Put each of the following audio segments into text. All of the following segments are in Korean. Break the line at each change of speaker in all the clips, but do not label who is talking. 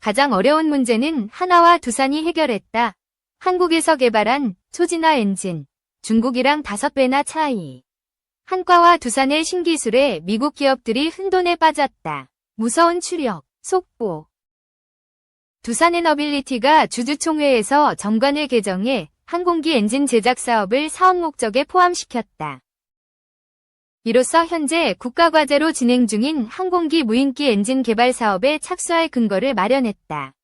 가장 어려운 문제는 하나와 두산이 해결했다. 한국에서 개발한 초진화 엔진, 중국이랑 5배나 차이. 한과와 두산의 신기술에 미국 기업들이 혼돈에 빠졌다. 무서운 추력, 속보. 두산에너빌리티가 주주총회에서 정관을 개정해 항공기 엔진 제작 사업을 사업 목적에 포함시켰다. 이로써 현재 국가과제로 진행 중인 항공기 무인기 엔진 개발 사업에 착수할 근거를 마련했다.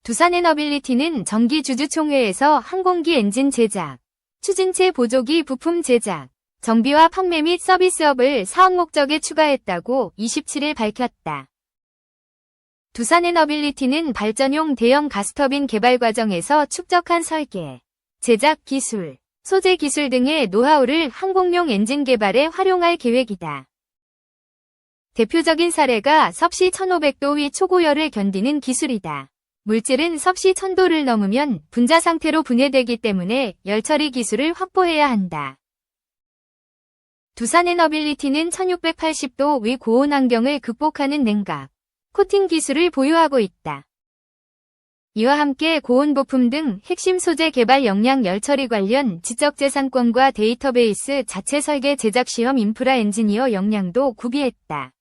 두산에너빌리티는 정기 주주총회에서 항공기 엔진 제작, 추진체 보조기 부품 제작, 정비와 판매 및 서비스업을 사업 목적에 추가했다고 27일 밝혔다. 두산에너빌리티는 발전용 대형 가스터빈 개발 과정에서 축적한 설계, 제작 기술, 소재 기술 등의 노하우를 항공용 엔진 개발에 활용할 계획이다. 대표적인 사례가 섭씨 1500도 위 초고열을 견디는 기술이다. 물질은 섭씨 1000도를 넘으면 분자 상태로 분해되기 때문에 열 처리 기술을 확보해야 한다. 두산에너빌리티는 1680도 위 고온 환경을 극복하는 냉각, 코팅 기술을 보유하고 있다. 이와 함께 고온 부품 등 핵심 소재 개발 역량 열 처리 관련 지적재산권과 데이터베이스 자체 설계 제작 시험 인프라 엔지니어 역량도 구비했다.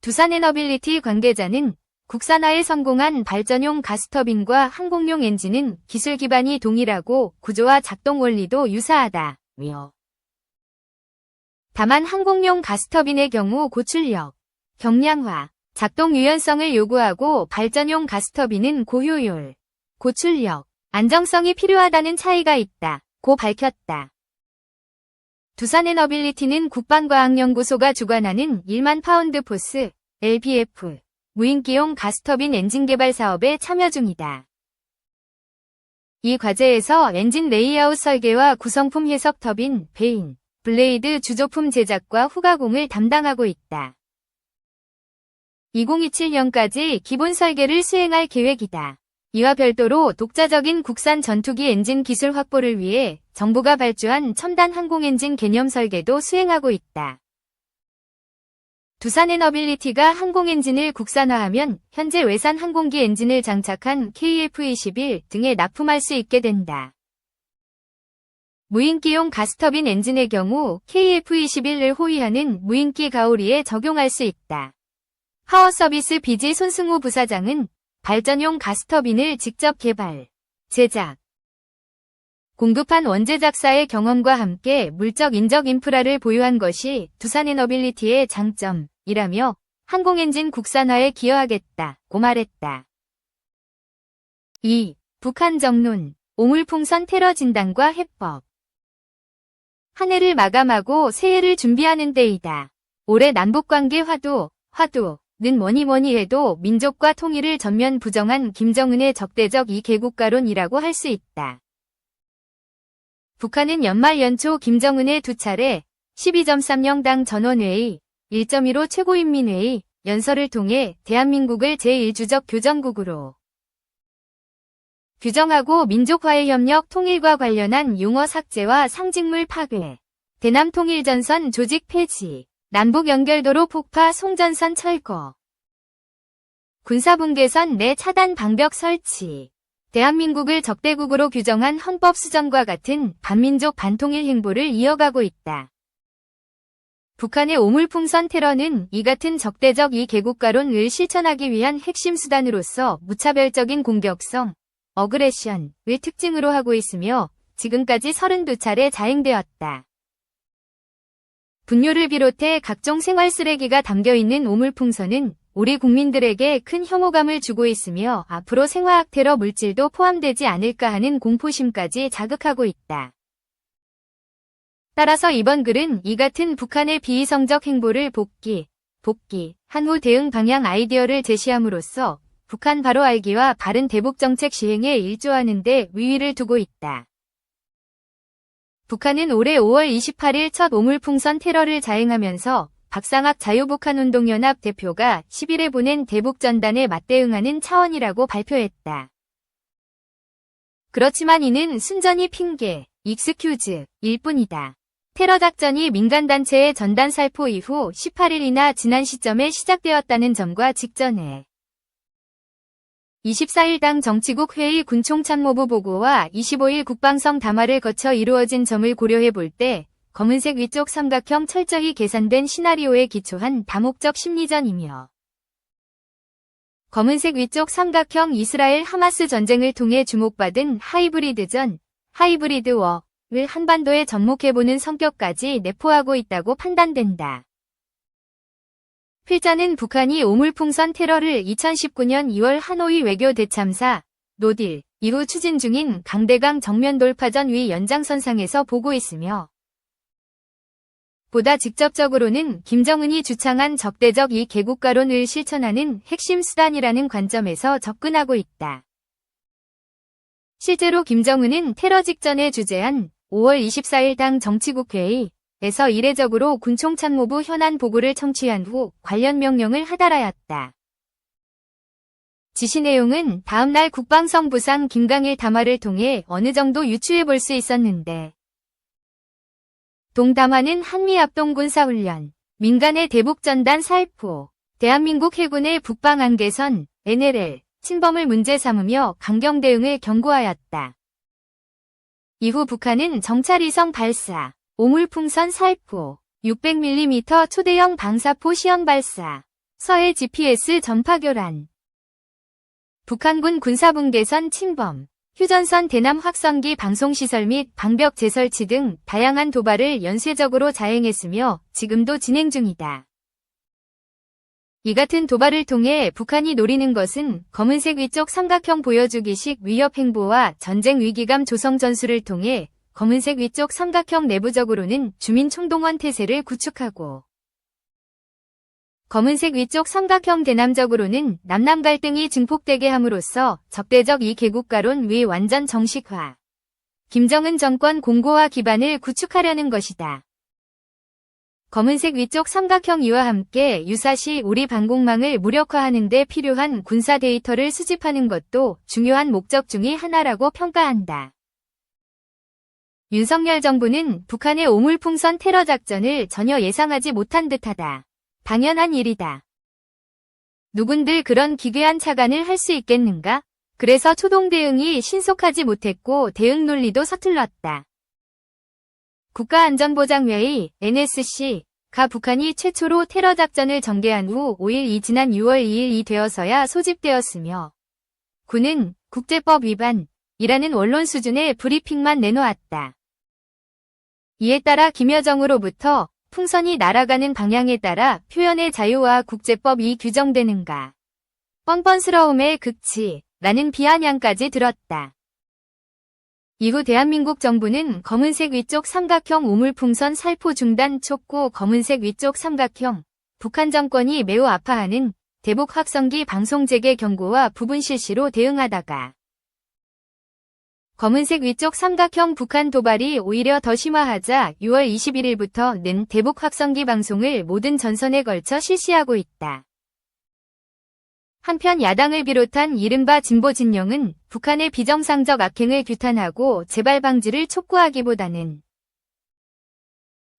두산에너빌리티 관계자는 국산화에 성공한 발전용 가스터빈과 항공용 엔진은 기술 기반이 동일하고 구조와 작동 원리도 유사하다며. 다만 항공용 가스터빈의 경우 고출력, 경량화, 작동 유연성을 요구하고 발전용 가스터빈은 고효율, 고출력, 안정성이 필요하다는 차이가 있다고 밝혔다. 두산에너빌리티는 국방과학연구소가 주관하는 1만 파운드 포스, LPF, 무인기용 가스터빈 엔진 개발 사업에 참여 중이다. 이 과제에서 엔진 레이아웃 설계와 구성품 해석 터빈, 베인, 블레이드 주조품 제작과 후가공을 담당하고 있다. 2027년까지 기본 설계를 수행할 계획이다. 이와 별도로 독자적인 국산 전투기 엔진 기술 확보를 위해 정부가 발주한 첨단 항공엔진 개념 설계도 수행하고 있다. 두산에너빌리티가 항공엔진을 국산화하면 현재 외산 항공기 엔진을 장착한 KF-21 등에 납품할 수 있게 된다. 무인기용 가스터빈 엔진의 경우 KF-21을 호위하는 무인기 가오리에 적용할 수 있다. 파워서비스 BG 손승우 부사장은 발전용 가스터빈을 직접 개발, 제작, 공급한 원제작사의 경험과 함께 물적 인적 인프라를 보유한 것이 두산에너빌리티의 장점이라며 항공엔진 국산화에 기여하겠다고 말했다. 2. 북한 정론, 오물풍선 테러 진단과 해법. 한 해를 마감하고 새해를 준비하는 때이다. 올해 남북관계 화두는 뭐니 해도 민족과 통일을 전면 부정한 김정은의 적대적 이개국가론이라고 할 수 있다. 북한은 연말 연초 김정은의 2차례 12.30당 전원회의, 1.15 최고인민회의, 연설을 통해 대한민국을 제1주적 교정국으로 규정하고 민족화의 협력 통일과 관련한 용어 삭제와 상징물 파괴, 대남통일전선 조직 폐지, 남북연결도로 폭파 송전선 철거, 군사분계선 내 차단 방벽 설치, 대한민국을 적대국으로 규정한 헌법 수정과 같은 반민족 반통일 행보를 이어가고 있다. 북한의 오물풍선 테러는 이 같은 적대적 이개국가론을 실천하기 위한 핵심 수단으로서 무차별적인 공격성, 어그레션을 특징으로 하고 있으며 지금까지 32차례 자행되었다. 분뇨를 비롯해 각종 생활 쓰레기가 담겨있는 오물풍선은 우리 국민들에게 큰 혐오감을 주고 있으며 앞으로 생화학 테러 물질도 포함되지 않을까 하는 공포심까지 자극하고 있다. 따라서 이번 글은 이 같은 북한의 비이성적 행보를 복귀한 후 대응 방향 아이디어를 제시함으로써 북한 바로 알기와 바른 대북 정책 시행에 일조하는 데 위위를 두고 있다. 북한은 올해 5월 28일 첫 오물풍선 테러를 자행하면서 박상학 자유북한운동연합 대표가 10일에 보낸 대북전단에 맞대응하는 차원이라고 발표했다. 그렇지만 이는 순전히 핑계, 익스큐즈일 뿐이다. 테러 작전이 민간단체의 전단 살포 이후 18일이나 지난 시점에 시작되었다는 점과 직전에 24일 당 정치국 회의 군총참모부 보고와 25일 국방성 담화를 거쳐 이루어진 점을 고려해 볼 때 검은색 위쪽 삼각형 철저히 계산된 시나리오에 기초한 다목적 심리전이며 검은색 위쪽 삼각형 이스라엘 하마스 전쟁을 통해 주목받은 하이브리드전, 하이브리드 워를 한반도에 접목해보는 성격까지 내포하고 있다고 판단된다. 필자는 북한이 오물풍선 테러를 2019년 2월 하노이 외교 대참사, 노딜, 이후 추진 중인 강대강 정면 돌파전 위 연장선상에서 보고 있으며 보다 직접적으로는 김정은이 주창한 적대적 이 개국가론을 실천하는 핵심 수단이라는 관점에서 접근하고 있다. 실제로 김정은은 테러 직전에 주재한 5월 24일 당 정치국 회의에서 이례적으로 군총참모부 현안 보고를 청취한 후 관련 명령을 하달하였다. 지시 내용은 다음날 국방성 부상 김강일 담화를 통해 어느 정도 유추해 볼 수 있었는데 동담화는 한미합동군사훈련, 민간의 대북전단 살포, 대한민국 해군의 북방한계선, NLL, 침범을 문제 삼으며 강경 대응을 경고하였다. 이후 북한은 정찰위성 발사, 오물풍선 살포, 600mm 초대형 방사포 시험 발사, 서해 GPS 전파 교란, 북한군 군사분계선 침범, 휴전선 대남 확성기 방송시설 및 방벽 재설치 등 다양한 도발을 연쇄적으로 자행했으며 지금도 진행 중이다. 이 같은 도발을 통해 북한이 노리는 것은 검은색 위쪽 삼각형 보여주기식 위협 행보와 전쟁 위기감 조성 전술을 통해 검은색 위쪽 삼각형 내부적으로는 주민 총동원 태세를 구축하고 검은색 위쪽 삼각형 대남적으로는 남남 갈등이 증폭되게 함으로써 적대적 이 개국가론 위 완전 정식화, 김정은 정권 공고화 기반을 구축하려는 것이다. 검은색 위쪽 삼각형 이와 함께 유사시 우리 방공망을 무력화하는 데 필요한 군사 데이터를 수집하는 것도 중요한 목적 중의 하나라고 평가한다. 윤석열 정부는 북한의 오물풍선 테러 작전을 전혀 예상하지 못한 듯하다. 당연한 일이다. 누군들 그런 기괴한 착안을 할 수 있겠는가? 그래서 초동 대응이 신속하지 못했고 대응 논리도 서툴렀다. 국가안전보장회의 NSC가 북한이 최초로 테러 작전을 전개한 후 5일이 지난 6월 2일이 되어서야 소집되었으며 군은 국제법 위반이라는 원론 수준의 브리핑만 내놓았다. 이에 따라 김여정으로부터 풍선이 날아가는 방향에 따라 표현의 자유와 국제법이 규정되는가. 뻔뻔스러움의 극치라는 비아냥까지 들었다. 이후 대한민국 정부는 검은색 위쪽 삼각형 오물풍선 살포 중단 촉구 검은색 위쪽 삼각형 북한 정권이 매우 아파하는 대북 확성기 방송 재개 경고와 부분 실시로 대응하다가 검은색 위쪽 삼각형 북한 도발이 오히려 더 심화하자 6월 21일부터는 대북 확성기 방송을 모든 전선에 걸쳐 실시하고 있다. 한편 야당을 비롯한 이른바 진보 진영은 북한의 비정상적 악행을 규탄하고 재발 방지를 촉구하기보다는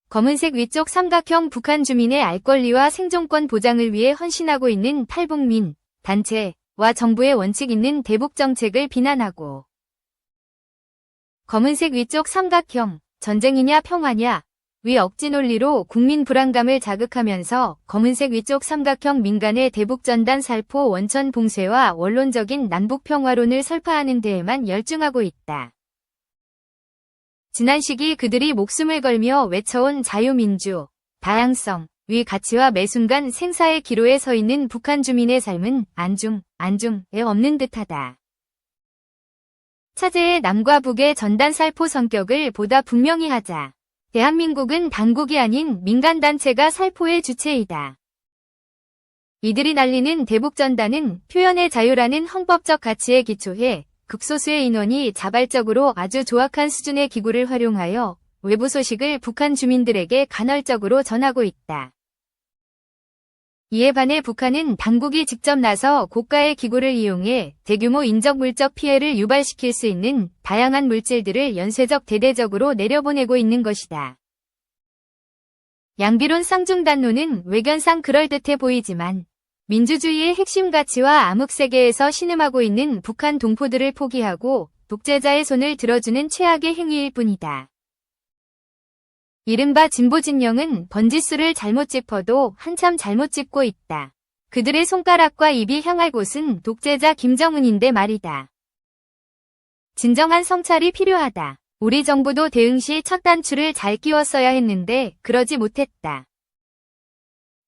검은색 위쪽 삼각형 북한 주민의 알 권리와 생존권 보장을 위해 헌신하고 있는 탈북민, 단체와 정부의 원칙 있는 대북 정책을 비난하고 검은색 위쪽 삼각형, 전쟁이냐 평화냐, 위 억지 논리로 국민 불안감을 자극하면서 검은색 위쪽 삼각형 민간의 대북전단 살포 원천 봉쇄와 원론적인 남북 평화론을 설파하는 데에만 열중하고 있다. 지난 시기 그들이 목숨을 걸며 외쳐온 자유민주, 다양성, 위 가치와 매순간 생사의 기로에 서 있는 북한 주민의 삶은 안중에 없는 듯하다. 차제의 남과 북의 전단 살포 성격을 보다 분명히 하자. 대한민국은 당국이 아닌 민간단체가 살포의 주체이다. 이들이 날리는 대북전단은 표현의 자유라는 헌법적 가치에 기초해 극소수의 인원이 자발적으로 아주 조악한 수준의 기구를 활용하여 외부 소식을 북한 주민들에게 간헐적으로 전하고 있다. 이에 반해 북한은 당국이 직접 나서 고가의 기구를 이용해 대규모 인적 물적 피해를 유발시킬 수 있는 다양한 물질들을 연쇄적 대대적으로 내려보내고 있는 것이다. 양비론 쌍중단론은 외견상 그럴듯해 보이지만 민주주의의 핵심 가치와 암흑세계에서 신음하고 있는 북한 동포들을 포기하고 독재자의 손을 들어주는 최악의 행위일 뿐이다. 이른바 진보진영은 번지수를 잘못 짚어도 한참 잘못 짚고 있다. 그들의 손가락과 입이 향할 곳은 독재자 김정은인데 말이다. 진정한 성찰이 필요하다. 우리 정부도 대응 시 첫 단추를 잘 끼웠어야 했는데 그러지 못했다.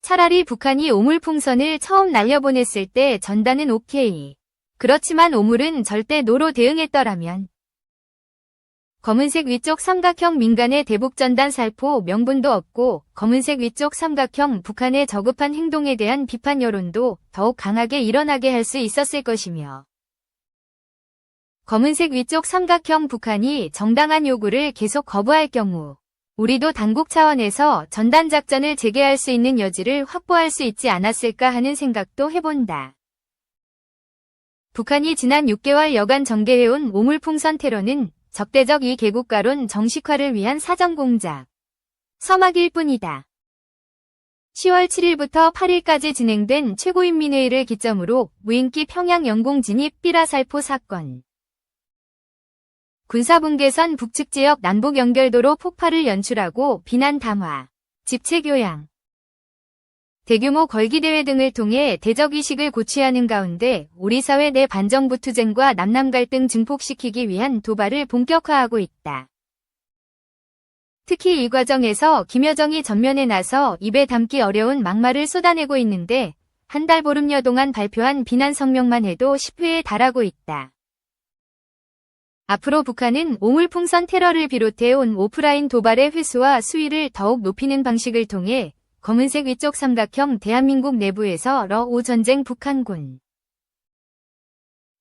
차라리 북한이 오물풍선을 처음 날려보냈을 때 전단은 오케이. 그렇지만 오물은 절대 노로 대응했더라면 검은색 위쪽 삼각형 민간의 대북전단 살포 명분도 없고 검은색 위쪽 삼각형 북한의 저급한 행동에 대한 비판 여론도 더욱 강하게 일어나게 할 수 있었을 것이며 검은색 위쪽 삼각형 북한이 정당한 요구를 계속 거부할 경우 우리도 당국 차원에서 전단작전을 재개할 수 있는 여지를 확보할 수 있지 않았을까 하는 생각도 해본다. 북한이 지난 6개월 여간 전개해온 오물풍선 테러는 적대적 이개국가론 정식화를 위한 사전공작, 서막일 뿐이다. 10월 7일부터 8일까지 진행된 최고인민회의를 기점으로 무인기 평양 영공 진입 삐라살포 사건, 군사분계선 북측 지역 남북 연결도로 폭발을 연출하고 비난 담화, 집체 교양, 대규모 걸기대회 등을 통해 대적의식을 고취하는 가운데 우리 사회 내 반정부 투쟁과 남남 갈등 증폭시키기 위한 도발을 본격화하고 있다. 특히 이 과정에서 김여정이 전면에 나서 입에 담기 어려운 막말을 쏟아내고 있는데 한 달 보름여 동안 발표한 비난 성명만 해도 10회에 달하고 있다. 앞으로 북한은 오물풍선 테러를 비롯해온 오프라인 도발의 횟수와 수위를 더욱 높이는 방식을 통해 검은색 위쪽 삼각형 대한민국 내부에서 러오 전쟁 북한군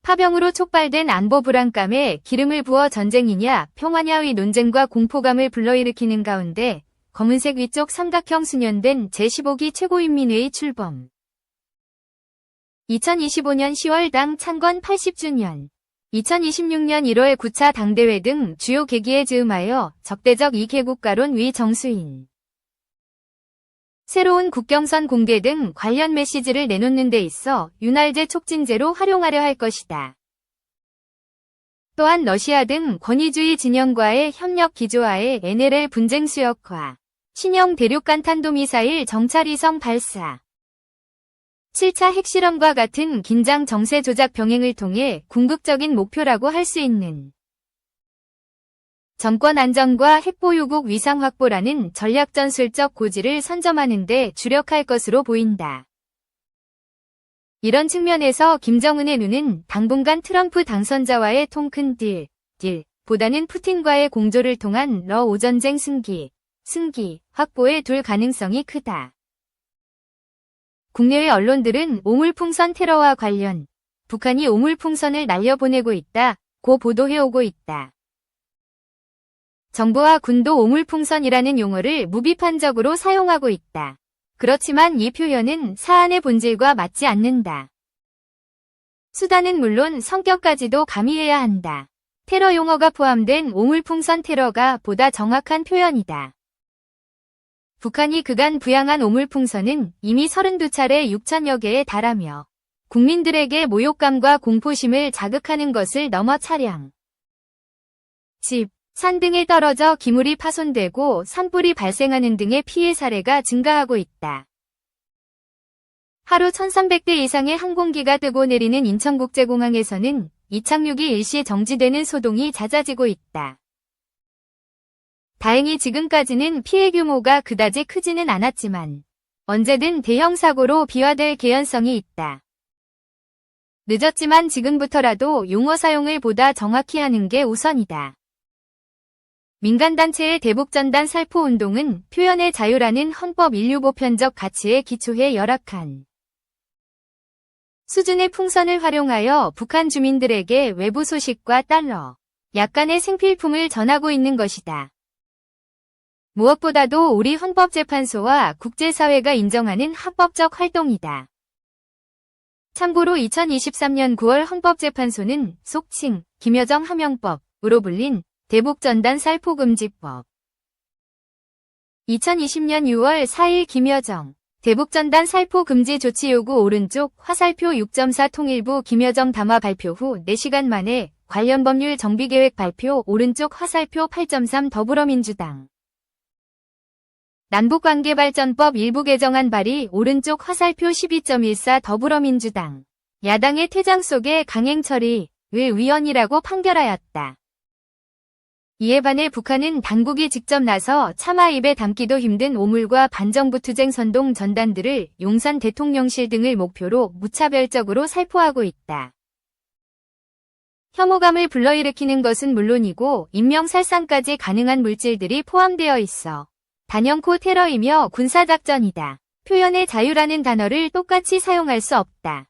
파병으로 촉발된 안보 불안감에 기름을 부어 전쟁이냐 평화냐의 논쟁과 공포감을 불러일으키는 가운데 검은색 위쪽 삼각형 수년된 제15기 최고인민회의 출범 2025년 10월 당 창건 80주년 2026년 1월 9차 당대회 등 주요 계기에 즈음하여 적대적 이개국가론 위 정수인 새로운 국경선 공개 등 관련 메시지를 내놓는 데 있어 윤활제 촉진제로 활용하려 할 것이다. 또한 러시아 등 권위주의 진영과의 협력 기조하에 NLL 분쟁 수역화, 신형 대륙간 탄도미사일 정찰위성 발사, 7차 핵실험과 같은 긴장 정세 조작 병행을 통해 궁극적인 목표라고 할 수 있는 정권 안정과 핵보유국 위상 확보라는 전략전술적 고지를 선점하는 데 주력할 것으로 보인다. 이런 측면에서 김정은의 눈은 당분간 트럼프 당선자와의 통큰 딜보다는 푸틴과의 공조를 통한 러오 전쟁 승기 확보에 둘 가능성이 크다. 국내외 언론들은 오물풍선 테러와 관련 북한이 오물풍선을 날려보내고 있다고 보도해오고 있다. 정부와 군도 오물풍선이라는 용어를 무비판적으로 사용하고 있다. 그렇지만 이 표현은 사안의 본질과 맞지 않는다. 수단은 물론 성격까지도 가미해야 한다. 테러 용어가 포함된 오물풍선 테러가 보다 정확한 표현이다. 북한이 그간 부양한 오물풍선은 이미 32차례 6천여 개에 달하며 국민들에게 모욕감과 공포심을 자극하는 것을 넘어 차량, 집, 산 등에 떨어져 기물이 파손되고 산불이 발생하는 등의 피해 사례가 증가하고 있다. 하루 1300대 이상의 항공기가 뜨고 내리는 인천국제공항에서는 이착륙이 일시 정지되는 소동이 잦아지고 있다. 다행히 지금까지는 피해 규모가 그다지 크지는 않았지만 언제든 대형 사고로 비화될 개연성이 있다. 늦었지만 지금부터라도 용어 사용을 보다 정확히 하는 게 우선이다. 민간단체의 대북전단 살포 운동은 표현의 자유라는 헌법 인류 보편적 가치에 기초해 열악한 수준의 풍선을 활용하여 북한 주민들에게 외부 소식과 달러, 약간의 생필품을 전하고 있는 것이다. 무엇보다도 우리 헌법재판소와 국제사회가 인정하는 합법적 활동이다. 참고로 2023년 9월 헌법재판소는 속칭 김여정 하명법으로 불린 대북전단 살포금지법 2020년 6월 4일 김여정 대북전단 살포 금지 조치 요구 오른쪽 화살표 6.4 통일부 김여정 담화 발표 후 4시간 만에 관련 법률 정비계획 발표 오른쪽 화살표 8.3 더불어민주당 남북관계발전법 일부 개정안 발의 오른쪽 화살표 12.14 더불어민주당 야당의 퇴장 속에 강행 처리의 위헌이라고 판결하였다. 이에 반해 북한은 당국이 직접 나서 차마 입에 담기도 힘든 오물과 반정부 투쟁 선동 전단들을 용산 대통령실 등을 목표로 무차별적으로 살포하고 있다. 혐오감을 불러일으키는 것은 물론이고 인명살상까지 가능한 물질들이 포함되어 있어 단연코 테러이며 군사작전이다. 표현의 자유라는 단어를 똑같이 사용할 수 없다.